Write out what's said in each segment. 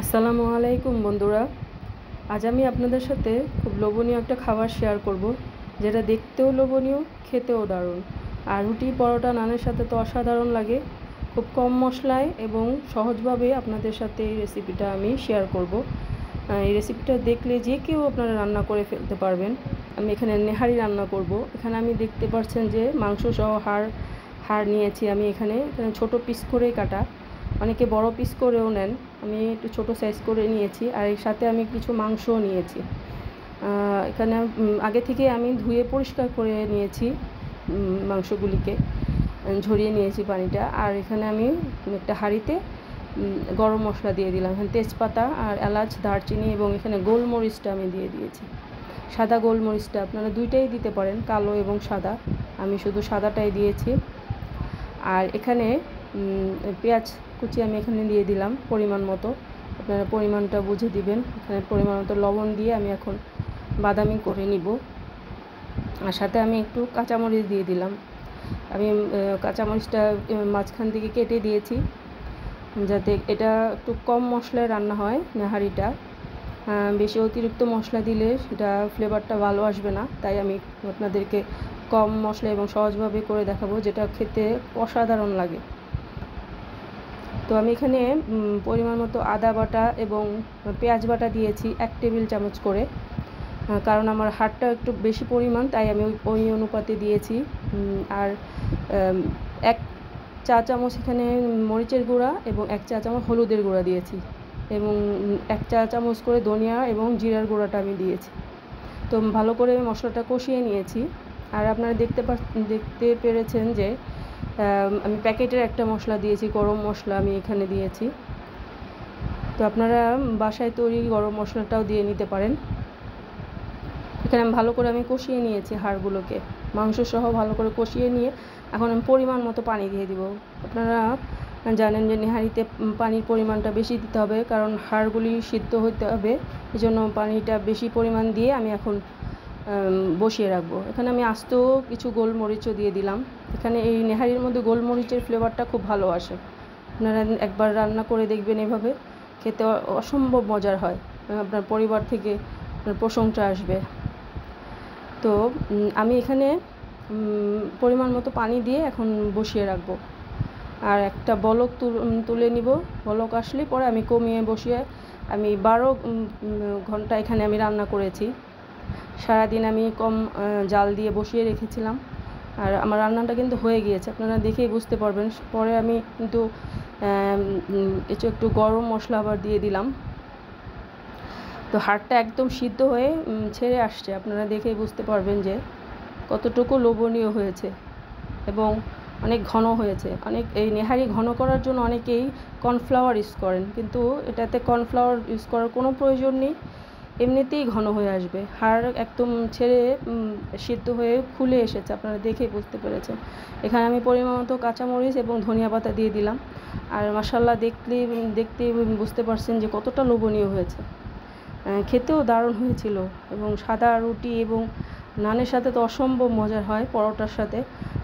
আসসালামু আলাইকুম বন্ধুরা। আজ আমি আপনাদের সাথে খুব লোভনীয় একটা খাবার শেয়ার করব, যেটা দেখতেও লোভনীয়, খেতেও দারুণ। আর রুটি, পরোটা, নানের সাথে তো অসাধারণ লাগে। খুব কম মশলায় এবং সহজভাবে আপনাদের সাথে এই রেসিপিটা আমি শেয়ার করব। এই রেসিপিটা দেখলে যে কেউ আপনারা রান্না করে ফেলতে পারবেন। আমি এখানে নেহারি রান্না করব। এখানে আমি দেখতে পাচ্ছেন যে মাংস সহ হাড় নিয়েছি। আমি এখানে ছোটো পিস করেই কাটা, অনেকে বড় পিস করেও নেন, আমি একটু ছোটো সাইজ করে নিয়েছি। আর এর সাথে আমি কিছু মাংসও নিয়েছি। এখানে আগে থেকে আমি ধুয়ে পরিষ্কার করে নিয়েছি মাংসগুলিকে, ঝরিয়ে নিয়েছি পানিটা। আর এখানে আমি একটা হাঁড়িতে গরম মশলা দিয়ে দিলাম। এখানে তেজপাতা আর এলাচ, দারচিনি এবং এখানে গোলমরিচটা আমি দিয়ে দিয়েছি। সাদা গোলমরিচটা আপনারা দুইটাই দিতে পারেন, কালো এবং সাদা। আমি শুধু সাদাটাই দিয়েছি। আর এখানে পেঁয়াজ কুচি আমি এখানে দিয়ে দিলাম পরিমাণ মতো, আপনারা পরিমাণটা বুঝে দিবেন। এখানে পরিমাণ মতো লবণ দিয়ে আমি এখন বাদামি করে নিব। আর সাথে আমি একটু কাঁচামরিচ দিয়ে দিলাম। আমি কাঁচামরিচটা মাঝখান থেকে কেটে দিয়েছি, যাতে এটা একটু কম মশলায় রান্না হয় নেহারিটা। বেশি অতিরিক্ত মশলা দিলে সেটা ফ্লেভারটা ভালো আসবে না, তাই আমি আপনাদেরকে কম মশলা এবং সহজভাবে করে দেখাবো, যেটা খেতে অসাধারণ লাগে। তো আমি এখানে পরিমাণ মতো আদা বাটা এবং পেঁয়াজ বাটা দিয়েছি 1 টেবিল চামচ করে, কারণ আমার হাড়টা একটু বেশি পরিমাণ, তাই আমি ওই অনুপাতে দিয়েছি। আর 1 চা চামচ এখানে মরিচের গুঁড়া এবং 1 চা চামচ হলুদের গুঁড়া দিয়েছি, এবং 1 চা চামচ করে ধনিয়া এবং জিরার গুঁড়াটা আমি দিয়েছি। তো ভালো করে মশলাটা কষিয়ে নিয়েছি। আর আপনারা দেখতে পেরেছেন যে আমি প্যাকেটের একটা মশলা দিয়েছি, গরম মশলা আমি এখানে দিয়েছি। তো আপনারা বাসায় তৈরি গরম মশলাটাও দিয়ে নিতে পারেন। এখানে ভালো করে আমি কষিয়ে নিয়েছি হাড়গুলোকে, মাংস সহ ভালো করে কষিয়ে নিয়ে এখন আমি পরিমাণ মতো পানি দিয়ে দিব। আপনারা জানেন যে নেহারিতে পানির পরিমাণটা বেশি দিতে হবে, কারণ হাড়গুলি সিদ্ধ হতে হবে। এই জন্য পানিটা বেশি পরিমাণ দিয়ে আমি এখন বসিয়ে রাখবো। এখানে আমি আস্ত কিছু গোলমরিচও দিয়ে দিলাম। এখানে এই নেহারির মধ্যে গোলমরিচের ফ্লেভারটা খুব ভালো আসে। আপনারা একবার রান্না করে দেখবেন, এভাবে খেতে অসম্ভব মজার হয়। আপনার পরিবার থেকে আপনার প্রশংসা আসবে। তো আমি এখানে পরিমাণ মতো পানি দিয়ে এখন বসিয়ে রাখবো। আর একটা বলক তুলে নিব। বলক আসলে পরে আমি কমিয়ে বসিয়ে আমি 12 ঘন্টা এখানে আমি রান্না করেছি। সারাদিন আমি কম জাল দিয়ে বসিয়ে রেখেছিলাম। আর আমার রান্নাটা কিন্তু হয়ে গিয়েছে, আপনারা দেখেই বুঝতে পারবেন। পরে আমি কিন্তু একটু গরম মশলা আবার দিয়ে দিলাম। তো হাড়টা একদম সিদ্ধ হয়ে ছেড়ে আসছে, আপনারা দেখেই বুঝতে পারবেন যে কতটুকু লোভনীয় হয়েছে এবং অনেক ঘন হয়েছে। এই নেহারি ঘন করার জন্য অনেকেই কর্নফ্লাওয়ার ইউজ করেন, কিন্তু এটাতে কর্নফ্লাওয়ার ইউজ করার কোনো প্রয়োজন নেই, এমনিতেই ঘন হয়ে আসবে। হাড় একদম ছেড়ে সিদ্ধ হয়ে খুলে এসেছে, আপনারা দেখেই বুঝতে পেরেছেন। এখানে আমি পরিমাণ মতো কাঁচামরিচ এবং ধনিয়া পাতা দিয়ে দিলাম। আর মাশাআল্লাহ দেখতে বুঝতে পারছেন যে কতটা লোভনীয় হয়েছে। খেতেও দারুণ হয়েছিল, এবং সাদা রুটি এবং নানের সাথে তো অসম্ভব মজার হয়, পরোটার সাথে।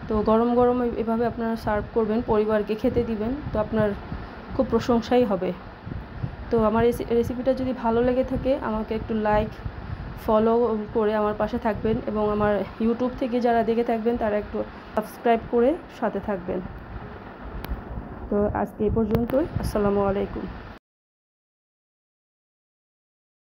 তো গরম গরম এভাবে আপনারা সার্ভ করবেন, পরিবারকে খেতে দিবেন, তো আপনার খুব প্রশংসাই হবে। তো আমার এই রেসিপিটা যদি ভালো লেগে থাকে, আমাকে একটু লাইক, ফলো করে আমার পাশে থাকবেন, এবং আমার ইউটিউব থেকে যারা দেখে থাকবেন তারা একটু সাবস্ক্রাইব করে সাথে থাকবেন। তো আজকে এই পর্যন্তই। আসসালামু আলাইকুম।